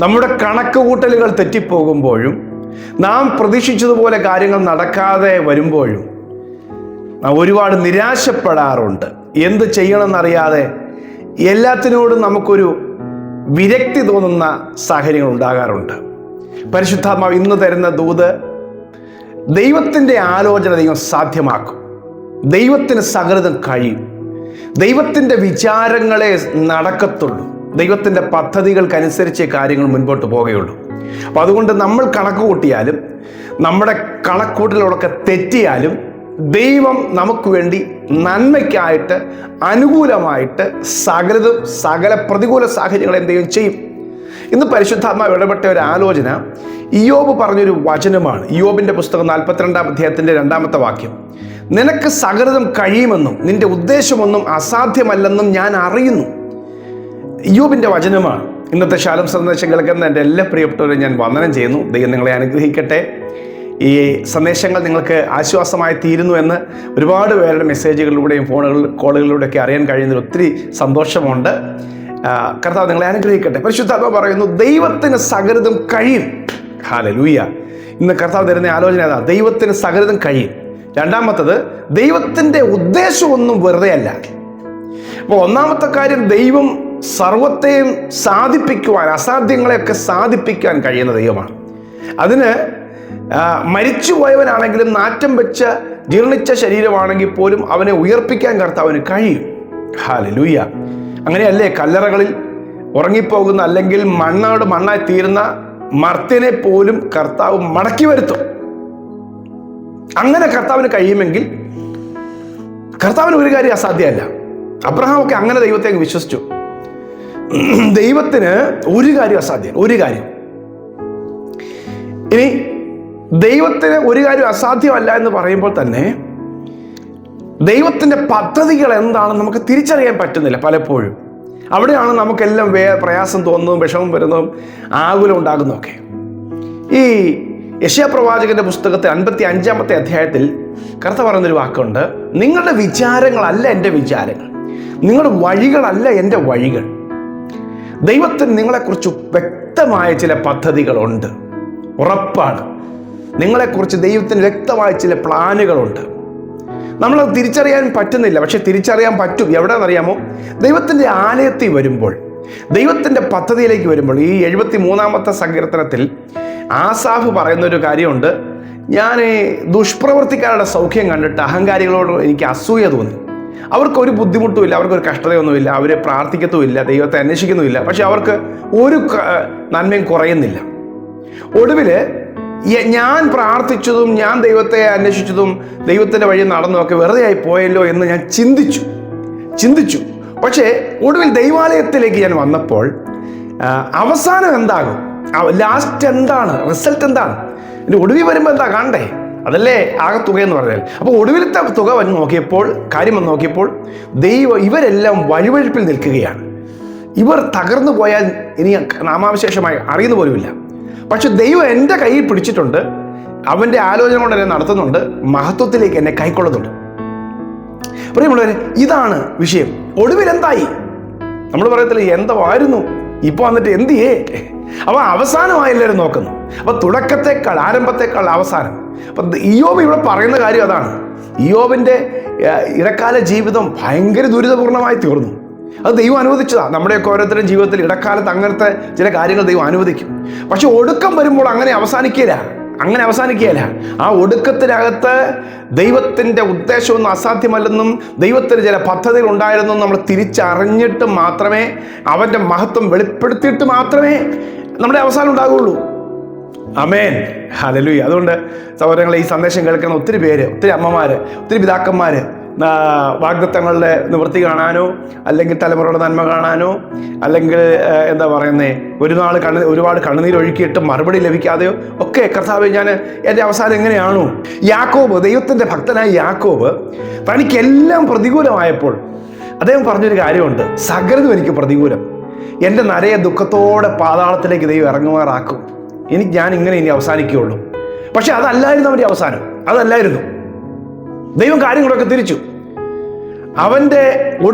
നമ്മുടെ കണക്കുകൂട്ടലുകൾ തെറ്റിപ്പോകുമ്പോഴും നാം പ്രതീക്ഷിച്ചതുപോലെ കാര്യങ്ങൾ നടക്കാതെ വരുമ്പോഴും നാം ഒരുപാട് നിരാശപ്പെടാറുണ്ട്. എന്ത് ചെയ്യണമെന്നറിയാതെ എല്ലാത്തിനോടും നമുക്കൊരു വിരക്തി തോന്നുന്ന സാഹചര്യങ്ങൾ ഉണ്ടാകാറുണ്ട്. പരിശുദ്ധാത്മാവ് ഇന്ന് തരുന്ന ദൂത്, ദൈവത്തിൻ്റെ ആലോചന ദൈവം സാധ്യമാക്കും. ദൈവത്തിന് സകലതും കഴിയും. ദൈവത്തിൻ്റെ വിചാരങ്ങളെ നടക്കത്തുള്ളൂ. ദൈവത്തിൻ്റെ പദ്ധതികൾക്കനുസരിച്ച് കാര്യങ്ങൾ മുൻപോട്ട് പോവുകയുള്ളൂ. അപ്പം അതുകൊണ്ട് നമ്മൾ കണക്ക് കൂട്ടിയാലും നമ്മുടെ കണക്കൂട്ടലുകളൊക്കെ തെറ്റിയാലും ദൈവം നമുക്ക് വേണ്ടി നന്മയ്ക്കായിട്ട് അനുകൂലമായിട്ട് സകല പ്രതികൂല സാഹചര്യങ്ങളെ ദൈവം ചെയ്യും. ഇന്ന് പരിശുദ്ധാത്മാവ് ഇടപെട്ട ഒരു ആലോചന ഇയ്യോബ് പറഞ്ഞൊരു വചനമാണ്. ഇയ്യോബിൻ്റെ പുസ്തകം 42-ാം അധ്യായത്തിൻ്റെ 2-ാമത്തെ വാക്യം. നിനക്ക് സകലതും കഴിയുമെന്നും നിന്റെ ഉദ്ദേശമൊന്നും അസാധ്യമല്ലെന്നും ഞാൻ അറിയുന്നു. ഇയ്യോബിൻ്റെ വചനമാണ്. ഇന്നത്തെ ശാലോം സന്ദേശം കേൾക്കുന്ന എൻ്റെ എല്ലാ പ്രിയപ്പെട്ടവരെയും ഞാൻ വന്ദനം ചെയ്യുന്നു. ദൈവം നിങ്ങളെ അനുഗ്രഹിക്കട്ടെ. ഈ സന്ദേശങ്ങൾ നിങ്ങൾക്ക് ആശ്വാസമായി തീരുന്നു എന്ന് ഒരുപാട് പേരുടെ മെസ്സേജുകളിലൂടെയും കോളുകളിലൂടെയൊക്കെ അറിയാൻ കഴിയുന്നതിൽ ഒത്തിരി സന്തോഷമുണ്ട്. കർത്താവ് നിങ്ങളെ അനുഗ്രഹിക്കട്ടെ. പരിശുദ്ധാത്മാവ് പറയുന്നു, ദൈവത്തിന് സകലതും കഴിയും. ഹല്ലേലൂയ. ഇന്ന് കർത്താവ് തരുന്ന ആലോചന അതാ, ദൈവത്തിന് സകലതും കഴിയും. രണ്ടാമത്തത്, ദൈവത്തിൻ്റെ ഉദ്ദേശമൊന്നും വെറുതെ അല്ല. അപ്പോൾ ഒന്നാമത്തെ കാര്യം, ദൈവം സർവത്തെയും സാധിപ്പിക്കുവാൻ, അസാധ്യങ്ങളെയൊക്കെ സാധിപ്പിക്കാൻ കഴിയുന്ന ദൈവമാണ്. അതിന് മരിച്ചുപോയവനാണെങ്കിലും നാറ്റം വെച്ച ജീർണിച്ച ശരീരമാണെങ്കിൽ പോലും അവനെ ഉയർപ്പിക്കാൻ കർത്താവിന് കഴിയും. ഹല്ലേലൂയ. അങ്ങനെയല്ലേ കല്ലറകളിൽ ഉറങ്ങിപ്പോകുന്ന അല്ലെങ്കിൽ മണ്ണായി തീരുന്ന മർത്യനെ പോലും കർത്താവ് മടക്കി വരുത്തും. അങ്ങനെ കർത്താവിന് കഴിയുമെങ്കിൽ കർത്താവിന് ഒരു കാര്യം അസാധ്യമല്ല. അബ്രഹാമൊക്കെ അങ്ങനെ ദൈവത്തെ വിശ്വസിച്ചു. ദൈവത്തിന് ഒരു കാര്യം അസാധ്യം, ഒരു കാര്യം. ഇനി ദൈവത്തിന് ഒരു കാര്യം അസാധ്യമല്ല എന്ന് പറയുമ്പോൾ തന്നെ ദൈവത്തിൻ്റെ പദ്ധതികൾ എന്താണെന്ന് നമുക്ക് തിരിച്ചറിയാൻ പറ്റുന്നില്ല പലപ്പോഴും. അവിടെയാണ് നമുക്കെല്ലാം പ്രയാസം തോന്നുന്നതും വിഷമം വരുന്നതും ആകുലം ഉണ്ടാകുന്നതൊക്കെ. ഈ യെശയ്യാ പ്രവാചകന്റെ പുസ്തകത്തെ 55-ാമത്തെ അധ്യായത്തിൽ കർത്താവ് പറയുന്നൊരു വാക്കുണ്ട്, നിങ്ങളുടെ വിചാരങ്ങളല്ല എൻ്റെ വിചാരങ്ങൾ, നിങ്ങളുടെ വഴികളല്ല എൻ്റെ വഴികൾ. ദൈവത്തിന് നിങ്ങളെക്കുറിച്ച് വ്യക്തമായ ചില പദ്ധതികളുണ്ട്, ഉറപ്പാണ്. നിങ്ങളെക്കുറിച്ച് ദൈവത്തിന് വ്യക്തമായ ചില പ്ലാനുകളുണ്ട്. നമ്മളത് തിരിച്ചറിയാൻ പറ്റുന്നില്ല, പക്ഷെ തിരിച്ചറിയാൻ പറ്റും. എവിടെയെന്നറിയാമോ? ദൈവത്തിൻ്റെ ആലയത്തിൽ വരുമ്പോൾ, ദൈവത്തിൻ്റെ പദ്ധതിയിലേക്ക് വരുമ്പോൾ. ഈ 73-ാമത്തെ സങ്കീർത്തനത്തിൽ ആസാഫ് പറയുന്നൊരു കാര്യമുണ്ട്, ഞാൻ ദുഷ്പ്രവർത്തിക്കാരുടെ സൗഖ്യം കണ്ടിട്ട് അഹങ്കാരികളോട് എനിക്ക് അസൂയ തോന്നി. അവർക്കൊരു ബുദ്ധിമുട്ടുമില്ല, അവർക്കൊരു കഷ്ടതയൊന്നുമില്ല, അവർ പ്രാർത്ഥിക്കത്തുമില്ല, ദൈവത്തെ അന്വേഷിക്കുന്നുമില്ല, പക്ഷെ അവർക്ക് ഒരു നന്മയും കുറയുന്നില്ല. ഒടുവിൽ ഞാൻ പ്രാർത്ഥിച്ചതും ഞാൻ ദൈവത്തെ അന്വേഷിച്ചതും ദൈവത്തിൻ്റെ വഴി നടന്നതൊക്കെ വെറുതെ ആയി പോയല്ലോ എന്ന് ഞാൻ ചിന്തിച്ചു. പക്ഷേ ഒടുവിൽ ദൈവാലയത്തിലേക്ക് ഞാൻ വന്നപ്പോൾ അവസാനം എന്താകും, ലാസ്റ്റ് എന്താണ്, റിസൾട്ട് എന്താണ്, എൻ്റെ ഒടുവിൽ വരുമ്പോൾ എന്താ കാണണ്ടേ? അതല്ലേ ആകെ തുകയെന്ന് പറഞ്ഞാൽ. അപ്പോൾ ഒടുവിലത്തെ തുക കാര്യം വന്ന് നോക്കിയപ്പോൾ ഇവരെല്ലാം വഴിവഴിപ്പിൽ നിൽക്കുകയാണ്. ഇവർ തകർന്നു പോയാൽ ഇനി നാമാവശേഷമായി അറിയുന്ന പോലുമില്ല. പക്ഷെ ദൈവം എൻ്റെ കയ്യിൽ പിടിച്ചിട്ടുണ്ട്, അവൻ്റെ ആലോചന കൊണ്ട് എന്നെ നടത്തുന്നുണ്ട്, മഹത്വത്തിലേക്ക് എന്നെ കൈക്കൊള്ളുന്നുണ്ട്. പ്രിയമുള്ളവരെ, ഇതാണ് വിഷയം. ഒടുവിൽ എന്തായി? നമ്മൾ പറയത്തില്ല എന്തായിരുന്നു, ഇപ്പൊ വന്നിട്ട് എന്തിയേ? അപ്പൊ അവസാനമായെല്ലാവരും നോക്കുന്നു. അപ്പൊ തുടക്കത്തെക്കാൾ, ആരംഭത്തെക്കാൾ അവസാനം. അപ്പൊ ഇയ്യോബ് ഇവിടെ പറയുന്ന കാര്യം അതാണ്. ഇയ്യോബിന്റെ ഇടക്കാല ജീവിതം ഭയങ്കര ദുരിതപൂർണമായി തീർന്നു. അത് ദൈവം അനുവദിച്ചതാണ്. നമ്മുടെയൊക്കെ ഓരോരുത്തരുടെ ജീവിതത്തിൽ ഇടക്കാലത്ത് അങ്ങനത്തെ ചില കാര്യങ്ങൾ ദൈവം അനുവദിക്കും. പക്ഷെ ഒടുക്കം വരുമ്പോൾ അങ്ങനെ അവസാനിക്കുകയില്ല. ആ ഒടുക്കത്തിനകത്ത് ദൈവത്തിൻ്റെ ഉദ്ദേശമൊന്നും അസാധ്യമല്ലെന്നും ദൈവത്തിന് ചില പദ്ധതികൾ ഉണ്ടായിരുന്നെന്നും നമ്മൾ തിരിച്ചറിഞ്ഞിട്ട് മാത്രമേ, അവൻ്റെ മഹത്വം വെളിപ്പെടുത്തിയിട്ട് മാത്രമേ നമ്മുടെ അവസാനം ഉണ്ടാകുള്ളൂ. ആമേൻ, ഹല്ലേലൂയ. അതുകൊണ്ട് സഹോദരങ്ങളെ, ഈ സന്ദേശം കേൾക്കുന്ന ഒത്തിരി പേര്, ഒത്തിരി അമ്മമാർ, ഒത്തിരി പിതാക്കന്മാർ വാഗ്ദത്തങ്ങളുടെ നിവൃത്തി കാണാനോ അല്ലെങ്കിൽ തലമുറയുടെ നന്മ കാണാനോ അല്ലെങ്കിൽ എന്താ പറയുന്നത്, ഒരുപാട് കണ്ണുനീരൊഴുക്കിയിട്ട് മറുപടി ലഭിക്കാതെയോ ഒക്കെ കർത്താവേ എൻ്റെ അവസാനം എങ്ങനെയാണോ? യാക്കോബ്, ദൈവത്തിൻ്റെ ഭക്തനായ യാക്കോബ്, തനിക്കെല്ലാം പ്രതികൂലമായപ്പോൾ അദ്ദേഹം പറഞ്ഞൊരു കാര്യമുണ്ട്, സകലതും എനിക്ക് പ്രതികൂലം, എൻ്റെ നരയെ ദുഃഖത്തോടെ പാതാളത്തിലേക്ക് ദൈവം ഇറങ്ങുമാറാക്കും, ഞാൻ ഇങ്ങനെ ഇനി അവസാനിക്കുകയുള്ളൂ. പക്ഷെ അതല്ലായിരുന്നു അവൻ്റെ അവസാനം. ദൈവം കാര്യങ്ങളൊക്കെ തിരിച്ചു. അവൻ്റെ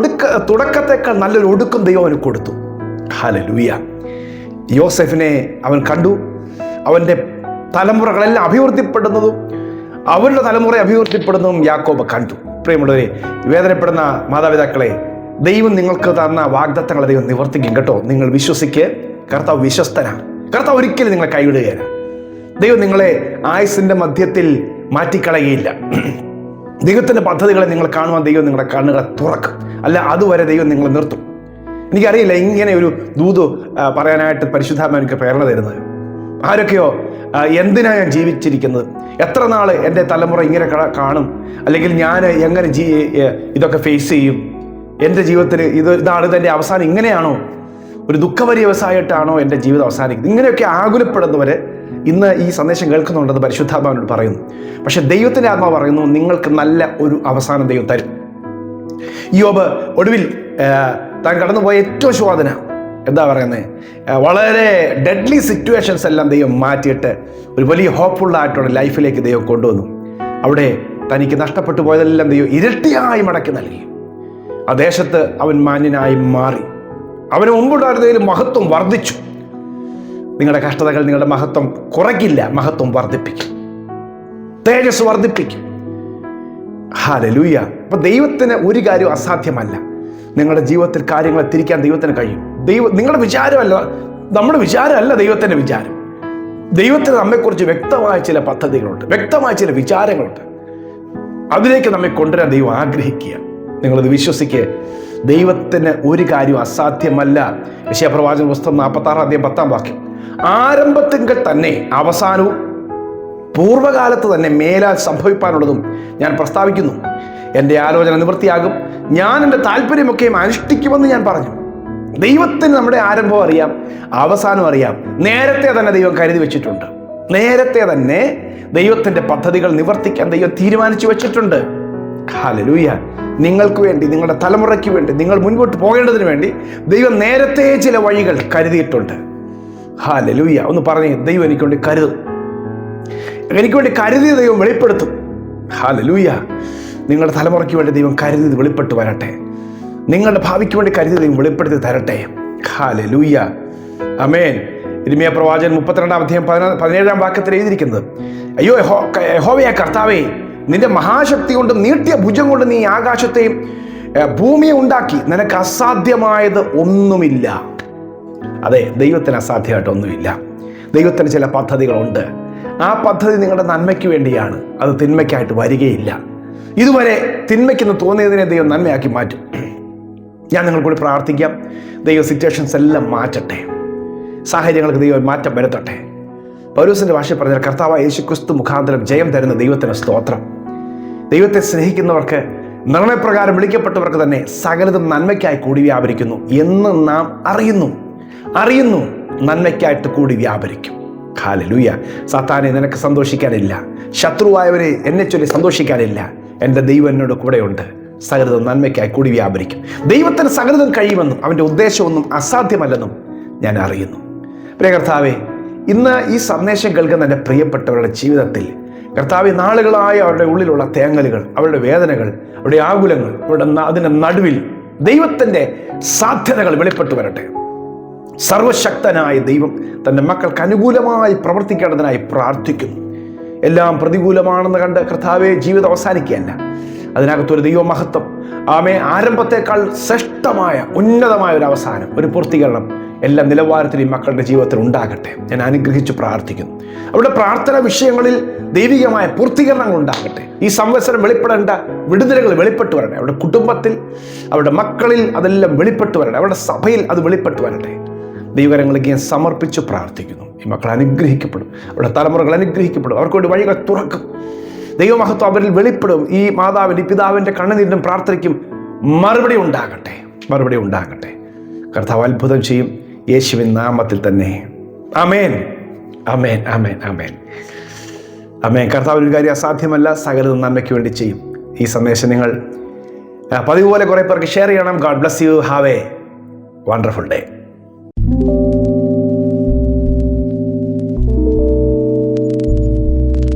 തുടക്കത്തേക്കാൾ നല്ലൊരു ഒടുക്കം ദൈവം അവന് കൊടുത്തു. ഹല്ലേലൂയ. യോസെഫിനെ അവൻ കണ്ടു. അവൻ്റെ തലമുറകളെല്ലാം അഭിവൃദ്ധിപ്പെടുന്നതും അവരുടെ തലമുറ അഭിവൃദ്ധിപ്പെടുന്നതും യാക്കോബ് കണ്ടു. പ്രിയമുള്ളവരെ, വേദനപ്പെടുന്ന മാതാപിതാക്കളെ, ദൈവം നിങ്ങൾക്ക് തന്ന വാഗ്ദത്തങ്ങളെ ദൈവം നിവർത്തിക്കും കേട്ടോ. നിങ്ങൾ വിശ്വസിക്ക്. കർത്താവ് വിശ്വസ്തനാണ്. കർത്താവ് ഒരിക്കലും നിങ്ങളെ കൈവിടുകയില്ല. ദൈവം നിങ്ങളെ ആയുസിൻ്റെ മധ്യത്തിൽ മാറ്റിക്കളയുകയില്ല. ദൈവത്തിൻ്റെ പദ്ധതികളെ നിങ്ങൾ കാണുവാൻ ദൈവം നിങ്ങളുടെ കണ്ണുകളെ തുറക്കും. അല്ല, അതുവരെ ദൈവം നിങ്ങളെ നിർത്തും. എനിക്കറിയില്ല ഇങ്ങനെ ഒരു ദൂത് പറയാനായിട്ട് പരിശുദ്ധാത്മാവ് എനിക്ക് പ്രേരണ തരുന്നത്. ആരൊക്കെയോ എന്തിനാ ഞാൻ ജീവിച്ചിരിക്കുന്നത്, എത്ര നാൾ എൻ്റെ തലമുറ ഇങ്ങനെ കാണും, അല്ലെങ്കിൽ ഞാൻ എങ്ങനെ ഇതൊക്കെ ഫേസ് ചെയ്യും, എൻ്റെ ജീവിതത്തിൽ ഇതാണ് ഇതെൻ്റെ അവസാനം, ഇങ്ങനെയാണോ, ഒരു ദുഃഖപര്യവസായിട്ടാണോ എൻ്റെ ജീവിതം അവസാനിക്കുന്നത്, ഇങ്ങനെയൊക്കെ ആകുലപ്പെടുന്നവരെ ഇന്ന് ഈ സന്ദേശം കേൾക്കുന്നുണ്ടെന്ന് പരിശുദ്ധാത്മാവിനോട് പറയുന്നു. പക്ഷെ ദൈവത്തിൻ്റെ ആത്മാവ് പറയുന്നു, നിങ്ങൾക്ക് നല്ല ഒരു അവസാനം ദൈവം തരും. യോബ് ഒടുവിൽ താൻ കടന്നുപോയ ഏറ്റവും ശോധന എന്താ പറയുന്നത്, വളരെ ഡെഡ്ലി സിറ്റുവേഷൻസ് എല്ലാം ദൈവം മാറ്റിയിട്ട് ഒരു വലിയ ഹോപ്പ്ഫുള്ളായിട്ടുള്ള ലൈഫിലേക്ക് ദൈവം കൊണ്ടുവന്നു. അവിടെ തനിക്ക് നഷ്ടപ്പെട്ടു പോയതെല്ലാം ദൈവം ഇരട്ടിയായി മടക്കി നൽകി. ആ ദേശത്ത് അവൻ മാന്യനായി മാറി. അവന് മുമ്പുണ്ടായിരുന്നതിൽ മഹത്വം വർദ്ധിച്ചു. നിങ്ങളുടെ കഷ്ടതകൾ നിങ്ങളുടെ മഹത്വം കുറയ്ക്കില്ല, മഹത്വം വർദ്ധിപ്പിക്കും, തേജസ് വർദ്ധിപ്പിക്കും. ഹല്ലേലൂയ. അപ്പൊ ദൈവത്തിന് ഒരു കാര്യം അസാധ്യമല്ല. നിങ്ങളുടെ ജീവിതത്തിൽ കാര്യങ്ങളെ തിരിക്കാൻ ദൈവത്തിന് കഴിയും. നിങ്ങളുടെ വിചാരമല്ല, നമ്മുടെ വിചാരമല്ല ദൈവത്തിൻ്റെ വിചാരം. ദൈവത്തിന് നമ്മെക്കുറിച്ച് വ്യക്തമായ ചില പദ്ധതികളുണ്ട്, വ്യക്തമായ ചില വിചാരങ്ങളുണ്ട്. അതിലേക്ക് നമ്മെ കൊണ്ടുവരാൻ ദൈവം ആഗ്രഹിക്കുക. നിങ്ങളത് വിശ്വസിക്കുക. ദൈവത്തിന് ഒരു കാര്യം അസാധ്യമല്ല. യെശയ്യാപ്രവാചകന്റെ പുസ്തകം 46:10 ആരംഭത്തിങ്കൽ തന്നെ അവസാനവും പൂർവ്വകാലത്ത് തന്നെ മേലാൽ സംഭവിപ്പാനുള്ളതും ഞാൻ പ്രസ്താവിക്കുന്നു. എൻ്റെ ആലോചന നിവൃത്തിയാകും, ഞാൻ എൻ്റെ താല്പര്യമൊക്കെയും അനുഷ്ഠിക്കുമെന്ന് ഞാൻ പറഞ്ഞു. ദൈവത്തിന് നമ്മുടെ ആരംഭം അറിയാം, അവസാനം അറിയാം. നേരത്തെ തന്നെ ദൈവം കരുതി വെച്ചിട്ടുണ്ട്. നേരത്തെ തന്നെ ദൈവത്തിൻ്റെ പദ്ധതികൾ നിവർത്തിക്കാൻ ദൈവം തീരുമാനിച്ചു വെച്ചിട്ടുണ്ട്. ഹല്ലേലൂയ. നിങ്ങൾക്ക് വേണ്ടി, നിങ്ങളുടെ തലമുറയ്ക്ക് വേണ്ടി, നിങ്ങൾ മുൻപോട്ട് പോകേണ്ടതിന് വേണ്ടി ദൈവം നേരത്തെ ചില വഴികൾ കരുതിയിട്ടുണ്ട്. ഹല്ലേലൂയ. ഒന്ന് പറഞ്ഞേ, ദൈവം എനിക്ക് വേണ്ടി കരുതും, എനിക്ക് വേണ്ടി കരുതിയ ദൈവം വെളിപ്പെടുത്തും. ഹല്ലേലൂയ. നിങ്ങളുടെ തലമുറയ്ക്ക് വേണ്ടി ദൈവം കരുതി വെളിപ്പെട്ടു വരട്ടെ. നിങ്ങളുടെ ഭാവിക്ക് വേണ്ടി കരുതി ദൈവം വെളിപ്പെടുത്തി തരട്ടെ. ഹല്ലേലൂയ. ആമേൻ. യിരെമ്യാ പ്രവാചകൻ 32:17 എഴുതിയിരിക്കുന്നത്, അയ്യോ യഹോവയായ കർത്താവേ, നിന്റെ മഹാശക്തി കൊണ്ടും നീട്ടിയ ഭുജം കൊണ്ട് നീ ആകാശത്തെയും ഭൂമിയെ ഉണ്ടാക്കി, നിനക്ക് അസാധ്യമായത് ഒന്നുമില്ല. അതെ, ദൈവത്തിന് അസാധ്യമായിട്ടൊന്നുമില്ല. ദൈവത്തിന് ചില പദ്ധതികളുണ്ട്. ആ പദ്ധതി നിങ്ങളുടെ നന്മയ്ക്ക് വേണ്ടിയാണ്, അത് തിന്മയ്ക്കായിട്ട് വരികയില്ല. ഇതുവരെ തിന്മയ്ക്കെന്ന് തോന്നിയതിനെ ദൈവം നന്മയാക്കി മാറ്റും. ഞാൻ നിങ്ങൾ കൂടി പ്രാർത്ഥിക്കാം. ദൈവം സിറ്റുവേഷൻസ് എല്ലാം മാറ്റട്ടെ, സാഹചര്യങ്ങൾക്ക് ദൈവം മാറ്റം വരുത്തട്ടെ. പൗലോസിന്റെ ഭാഷയിൽ പറഞ്ഞാൽ, കർത്താവായ യേശുക്രിസ്തു മുഖാന്തരം ജയം തരുന്ന ദൈവത്തിന് സ്തോത്രം. ദൈവത്തെ സ്നേഹിക്കുന്നവർക്ക്, നിർണയപ്രകാരം വിളിക്കപ്പെട്ടവർക്ക് തന്നെ സകലതും നന്മയ്ക്കായി കൂടി വ്യാപരിക്കുന്നു എന്ന് നാം അറിയുന്നു. നന്മയ്ക്കായിട്ട് കൂടി വ്യാപരിക്കും. ഹല്ലേലൂയ. സാത്താനെ, നിനക്ക് സന്തോഷിക്കാനില്ല. ശത്രുവായവരെ എന്നെ ചൊല്ലി സന്തോഷിക്കാനില്ല. എൻ്റെ ദൈവം എന്നോട് കൂടെയുണ്ട്. സകലതും നന്മയ്ക്കായി കൂടി വ്യാപരിക്കും. ദൈവത്തിന് സകലതും കഴിയുമെന്നും അവൻ്റെ ഉദ്ദേശമൊന്നും അസാധ്യമല്ലെന്നും ഞാൻ അറിയുന്നു. പ്രിയ കർത്താവേ, ഇന്ന് ഈ സന്ദേശം കേൾക്കുന്ന എൻ്റെ പ്രിയപ്പെട്ടവരുടെ ജീവിതത്തിൽ കർത്താവേ, നാളുകളായ അവരുടെ ഉള്ളിലുള്ള തേങ്ങലുകൾ, അവരുടെ വേദനകൾ, അവരുടെ ആകുലങ്ങൾ, അതിൻ്റെ നടുവിൽ ദൈവത്തിൻ്റെ സാധ്യതകൾ വെളിപ്പെട്ടു വരട്ടെ. സർവശക്തനായ ദൈവം തൻ്റെ മക്കൾക്ക് അനുകൂലമായി പ്രവർത്തിക്കേണ്ടതിനായി പ്രാർത്ഥിക്കുന്നു. എല്ലാം പ്രതികൂലമാണെന്ന് കണ്ട് കർത്താവെ ജീവിതം അവസാനിക്കുകയല്ല, അതിനകത്തൊരു ദൈവമഹത്വം, ആരംഭത്തെക്കാൾ ശ്രേഷ്ഠമായ ഉന്നതമായ ഒരു അവസാനം, ഒരു പൂർത്തീകരണം എല്ലാ നിലവാരത്തിൽ ഈ മക്കളുടെ ജീവിതത്തിൽ ഉണ്ടാകട്ടെ. ഞാൻ അനുഗ്രഹിച്ച് പ്രാർത്ഥിക്കുന്നു. അവരുടെ പ്രാർത്ഥന വിഷയങ്ങളിൽ ദൈവികമായ പൂർത്തീകരണങ്ങൾ ഉണ്ടാകട്ടെ. ഈ സംവത്സരം വെളിപ്പെടേണ്ട വിടുതലുകൾ വെളിപ്പെട്ടു വരട്ടെ. അവരുടെ കുടുംബത്തിൽ, അവരുടെ മക്കളിൽ അതെല്ലാം വെളിപ്പെട്ടു വരട്ടെ. അവരുടെ സഭയിൽ അത് വെളിപ്പെട്ടു വരട്ടെ. ദൈവകരങ്ങളിലേക്ക് ഞാൻ സമർപ്പിച്ച് പ്രാർത്ഥിക്കുന്നു. ഈ മക്കൾ അനുഗ്രഹിക്കപ്പെടും, അവരുടെ തലമുറകൾ അനുഗ്രഹിക്കപ്പെടും, അവർക്ക് വേണ്ടി വഴികൾ തുറക്കും. ദൈവമഹത്വം അവരിൽ വെളിപ്പെടും. ഈ മാതാവിൻ്റെ, പിതാവിൻ്റെ കണ്ണുനീരിനും പ്രാർത്ഥനയ്ക്കും മറുപടി ഉണ്ടാകട്ടെ. കർത്താവ് അത്ഭുതം ചെയ്യും, യേശുവിൻ നാമത്തിൽ തന്നെ. ആമേൻ, ആമേൻ, ആമേൻ, ആമേൻ, ആമേൻ. കർത്താവിന് ഒരു കാര്യം അസാധ്യമല്ല, സകലതും നന്മയ്ക്ക് വേണ്ടി ചെയ്യും. ഈ സന്ദേശം നിങ്ങൾ പതിവ് പോലെ കുറേ പേർക്ക് ഷെയർ ചെയ്യണം. God bless you. Have A wonderful day.